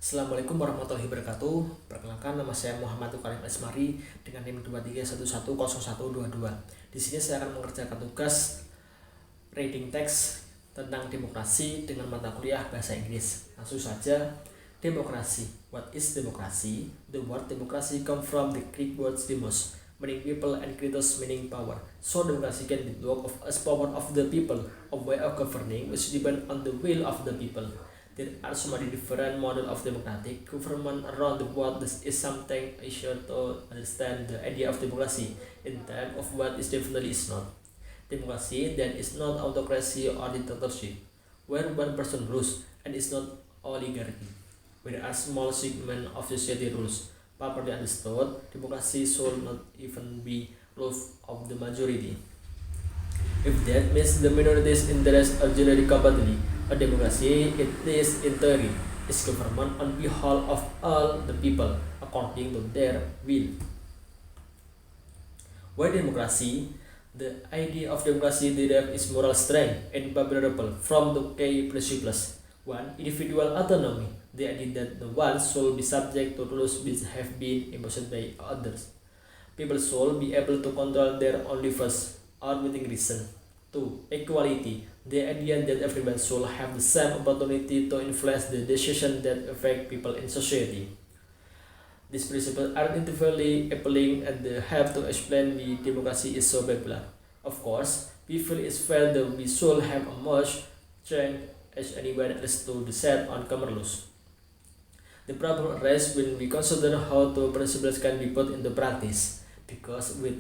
Assalamualaikum warahmatullahi wabarakatuh. Perkenalkan, nama saya Muhammad Karim Asmari dengan NIM 23110122. Di sini saya akan mengerjakan tugas reading text tentang demokrasi dengan mata kuliah bahasa Inggris. Langsung saja, demokrasi. What is democracy? The word democracy comes from the Greek word demos, meaning people, and kratos, meaning power. So democracy can be looked of as power of the people, a way of governing which depends on the will of the people. There are so many different models of democratic government around the world. This is something I should to understand the idea of democracy in terms of what is definitely is not. Democracy then is not autocracy or dictatorship, where one person rules, and is not oligarchy, where a small segment of society rules. Properly understood, democracy should not even be rule of the majority. If that means the minority's interests are generally completely, a democracy, it is in theory, is government on behalf of all the people according to their will. Why democracy? The idea of democracy derives its moral strength and inseparable from the key principles. 1. Individual autonomy, the idea that the one should be subject to rules which have been imposed by others. People should be able to control their own lives or within reason. 2. Equality, the idea that everyone should have the same opportunity to influence the decisions that affect people in society. These principles are intellectually appealing and they help to explain why democracy is so popular. Of course, we feel it's fair that we should have as much strength as anyone else to decide on common laws. The problem arises when we consider how the principles can be put into practice, because we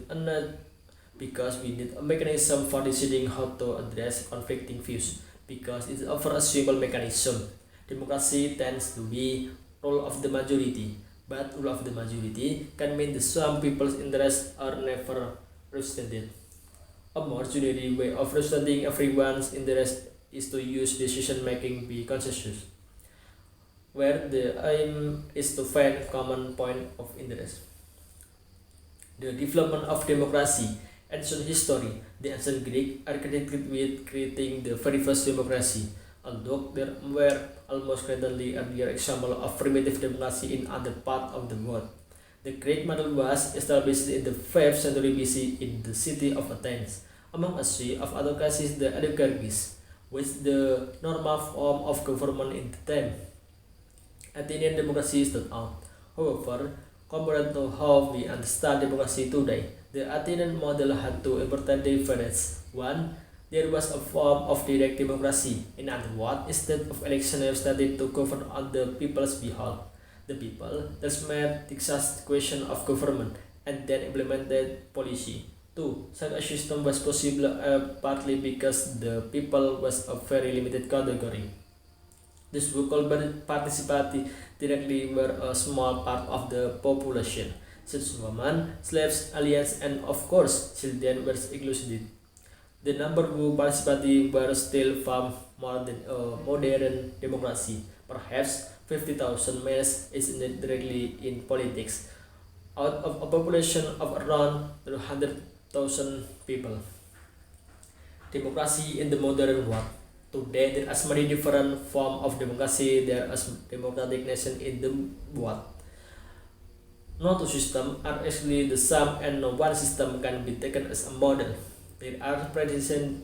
need a mechanism for deciding how to address conflicting views, because it's often a simple mechanism. Democracy tends to be rule of the majority, but rule of the majority can mean that some people's interests are never represented. A more generic way of representing everyone's interest is to use decision making by consensus, where the aim is to find common point of interest. The development of democracy. Ancient history. The ancient Greeks are credited with creating the very first democracy, although there were almost greatly earlier examples of primitive democracy in other parts of the world. The Greek model was established in the 5th century BC in the city of Athens. Among a sea of autocracies, the oligarchies, was the normal form of government in the time. Athenian democracy stood out. However, compared to how we understand democracy today, the Athenian model had two important differences. One, there was a form of direct democracy. In other words, instead of election representatives to govern on the people's behalf, the people thus made discussed the question of government and then implemented policy. Two, such a system was possible partly because the people was a very limited category. Those who could participate directly were a small part of the population, such women, slaves, aliens, and of course children were included. The number who participated were still far more than a modern democracy. Perhaps 50,000 males is directly in politics, out of a population of around 100,000 people. Democracy in the modern world. Today, there are many different forms of democracy. There are democratic nations in the world. No two systems are actually the same, and no one system can be taken as a model. There are presidential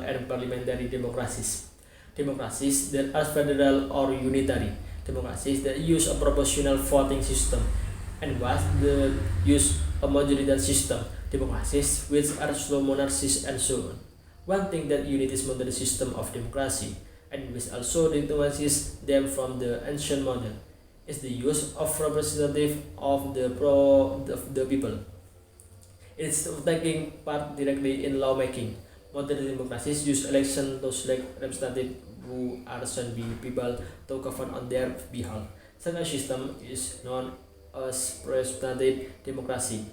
and parliamentary democracies. Democracies that are federal or unitary. Democracies that use a proportional voting system, and what the use a majority system. Democracies which are slow monarchies and so on. One thing that unites modern system of democracy, and which also distinguishes them from the ancient model, is the use of representative of the people. Instead of taking part directly in lawmaking, modern democracies use election to select representatives who are sent by people to govern on their behalf. Such a system is known as representative democracy.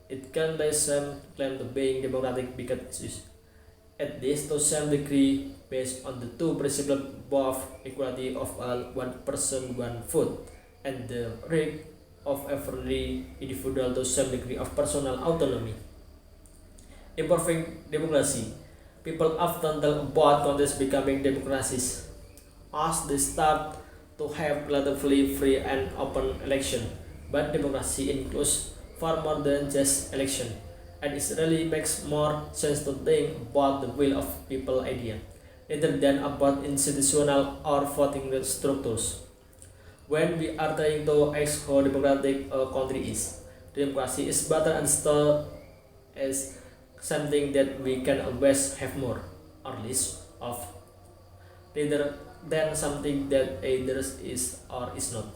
It can lay some claim to being democratic because it is, at least to some degree, based on the two principles both equality of all, one person, one vote, and the right of every individual to some degree of personal autonomy. Imperfect democracy. People often talk about countries becoming democracies as they start to have relatively free and open election, but democracy includes far more than just election, and it really makes more sense to think about the will of people idea, rather than about institutional or voting structures. When we are trying to ask how democratic a country is, democracy is better understood as something that we can always have more or less of, rather than something that either is or is not.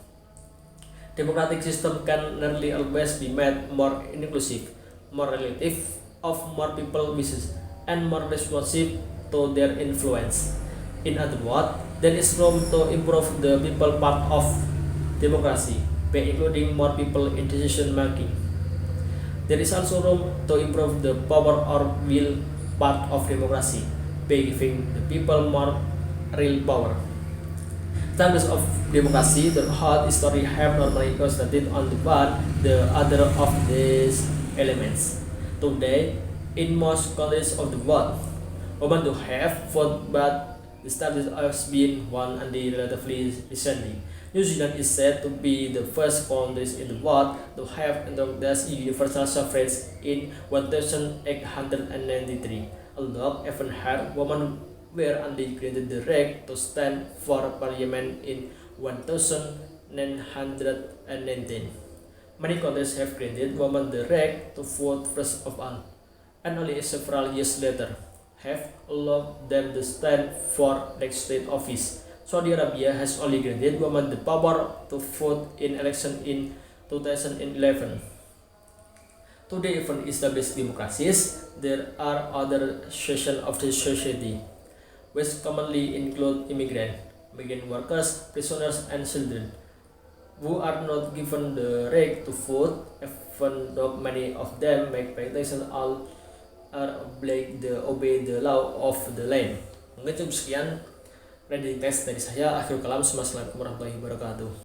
Democratic system can nearly always be made more inclusive, more relative of more people wishes, and more responsive to their influence. In other words, there is room to improve the people part of democracy by including more people in decision making. There is also room to improve the power or will part of democracy by giving the people more real power. Terms of democracy, the hard history have normally concentrated on the one, the other of these elements. Today, in most countries of the world, women do have vote, but the status has been one only relatively recently. New Zealand is said to be the first country in the world to have introduced universal suffrage in 1893, although even her women were only granted the right to stand for parliament in 1919. Many countries have granted women the right to vote first of all, and only several years later have allowed them to stand for legislative office. Saudi Arabia has only granted women the power to vote in election in 2011. Today, even established democracies, there are other sections of the society, which commonly include migrant workers, prisoners, and children, who are not given the right to vote, even though many of them make practice all are obey the law of the land. Mungkin cukup sekian reading test dari saya. Akhir kalam. Assalamualaikum warahmatullahi wabarakatuh.